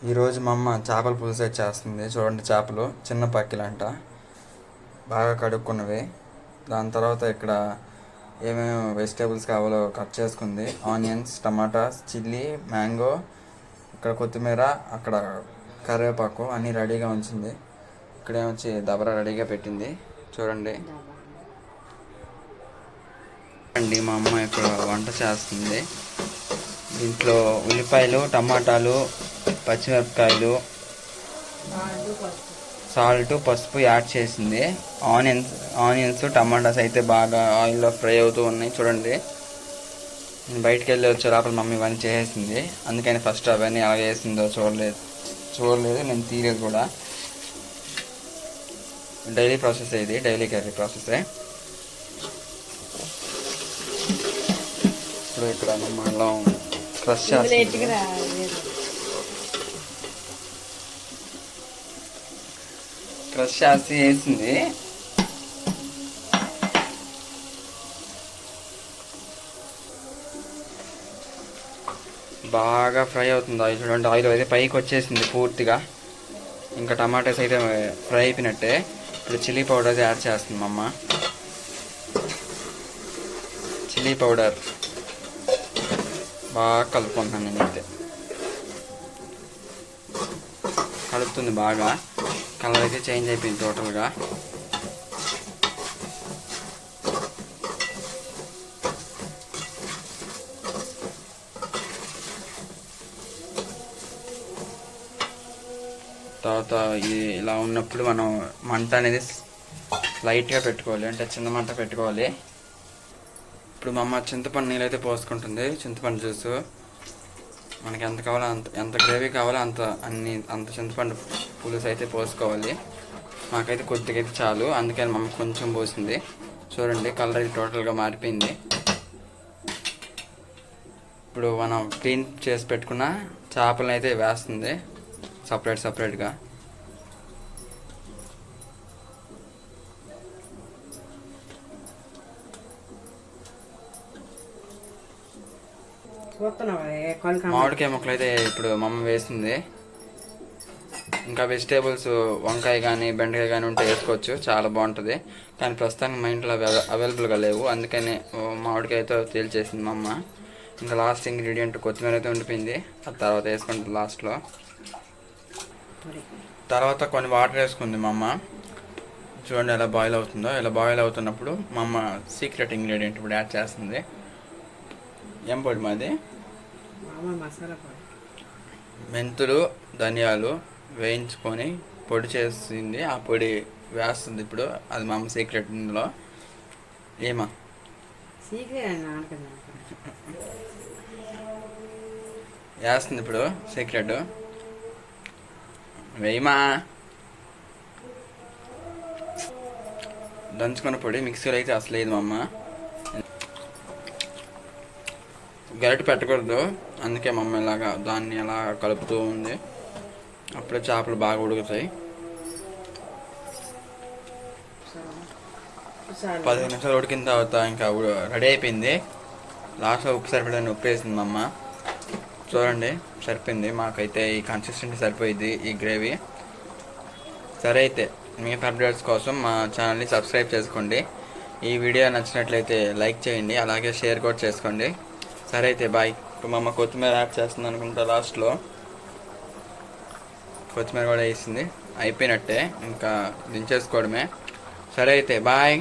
ఈరోజు మా అమ్మ చేపల పులుసు చేస్తుంది. చూడండి, చేపలు చిన్న పక్కిలంట, బాగా కడుక్కున్నవి. దాని తర్వాత ఇక్కడ ఏమేమి వెజిటేబుల్స్ కావాలో కట్ చేసుకుంది. ఆనియన్స్, టమాటాస్, చిల్లీ, మ్యాంగో, ఇక్కడ కొత్తిమీర, అక్కడ కరివేపాకు అన్నీ రెడీగా ఉంచింది. ఇక్కడేమొచ్చి దబరా రెడీగా పెట్టింది. చూడండి అండి, మా అమ్మ ఇక్కడ వంట చేస్తుంది. దీంట్లో ఉల్లిపాయలు, టమాటాలు, పచ్చిమిరపకాయలు, సాల్ట్, పసుపు యాడ్ చేసింది. ఆనియన్స్, టమాటాస్ అయితే బాగా ఆయిల్లో ఫ్రై అవుతూ ఉన్నాయి. చూడండి, నేను బయటికి వెళ్ళి వచ్చే లోపల మమ్మీ ఇవన్నీ చేసేసింది. అందుకని ఫస్ట్ అవన్నీ ఎలా వేసిందో చూడలేదు, నేను తీరేది కూడా. డైలీ ప్రాసెస్ ఇది, డైలీ కర్రీ ప్రాసెసే. ఇప్పుడు ఇక్కడ మనం క్రష్ చేస్తుంది. క్రష్ చేసి వేసింది. బాగా ఫ్రై అవుతుంది ఆయిల్. చూడండి, ఆయిల్ అయితే పైకి వచ్చేసింది పూర్తిగా. ఇంకా టమాటాస్ అయితే ఫ్రై అయిపోయినట్టే. ఇప్పుడు చిల్లీ పౌడర్ యాడ్ చేస్తుంది మా అమ్మ. చిల్లీ పౌడర్ బాగా కలుపుకుంటున్నాను నేనైతే. కలుపుతుంది బాగా. కలర్ అయితే చేంజ్ అయిపోయింది టోటల్గా. తర్వాత ఇలా ఉన్నప్పుడు మనం మంట అనేది లైట్గా పెట్టుకోవాలి, అంటే చిన్న మంట పెట్టుకోవాలి. ఇప్పుడు మా అమ్మ చింతపండు నీళ్ళు అయితే పోసుకుంటుంది. చింతపండు జ్యూసు మనకి ఎంత కావాలో ఎంత గ్రేవీ కావాలో అంత చింతపండు పులుసు అయితే పోసుకోవాలి. మాకైతే కొద్దిగా అయితే చాలు, అందుకని మమ్మ కొంచెం పోసింది. చూడండి, కలర్ అయితే టోటల్గా మారిపోయింది. ఇప్పుడు మనం క్లీన్ చేసి పెట్టుకున్న చేపలను అయితే వేస్తుంది సపరేట్గా. మామిడికాయ ముక్కలు అయితే ఇప్పుడు మమ్మ వేసింది. ఇంకా వెజిటేబుల్స్ వంకాయ కానీ బెండకాయ కానీ ఉంటే వేసుకోవచ్చు, చాలా బాగుంటుంది. కానీ ప్రస్తుతానికి మా ఇంట్లో అవైలబుల్గా లేవు, అందుకని మామిడికాయతో తేల్చేసింది మా అమ్మ. ఇంకా లాస్ట్ ఇంగ్రీడియంట్ కొత్తిమీర అయితే ఉండిపోయింది, అది తర్వాత వేసుకుంటుంది లాస్ట్లో. తర్వాత కొన్ని వాటర్ వేసుకుంది మా అమ్మ. చూడండి ఎలా బాయిల్ అవుతుందో. ఇలా బాయిల్ అవుతున్నప్పుడు మా అమ్మ సీక్రెట్ ఇంగ్రీడియంట్ ఇప్పుడు యాడ్ చేస్తుంది. ఏం పొడి మాది? మెంతులు, ధనియాలు వేయించుకొని పొడి చేసింది. ఆ పొడి వేస్తుంది ఇప్పుడు. అది మా అమ్మ సీక్రెట్ ఇందులో. ఏమా వేస్తుంది ఇప్పుడు సీక్రెట్. వేయమా. దంచుకున్న పొడి మిక్సీలో అయితే అసలు లేదు మా అమ్మ. గరిటె పెట్టకూడదు, అందుకే మా అమ్మ ఇలాగా దాన్ని అలా కలుపుతూ ఉంది. అప్పుడే చేపలు బాగా ఉడుకుతాయి. 15 నిమిషాలు ఉడికిన తర్వాత ఇంకా రెడీ అయిపోయింది. లాస్ట్లో ఉప్పు సరిపడని ఉప్పు వేసింది మా అమ్మ. చూడండి, సరిపోయింది. మాకైతే ఈ కన్సిస్టెన్సీ సరిపోయింది ఈ గ్రేవీ. సరే అయితే మీ అప్డేట్స్ కోసం మా ఛానల్ని సబ్స్క్రైబ్ చేసుకోండి. ఈ వీడియో నచ్చినట్లయితే లైక్ చేయండి, అలాగే షేర్ కూడా చేసుకోండి. సరే అయితే బాయ్. ఇప్పుడు మా అమ్మ కొత్తిమీర యాడ్ చేస్తుంది అనుకుంటా. లాస్ట్లో కొత్తిమీర కూడా వేసింది. అయిపోయినట్టే, ఇంకా దించేసుకోవడమే. సరే అయితే బాయ్.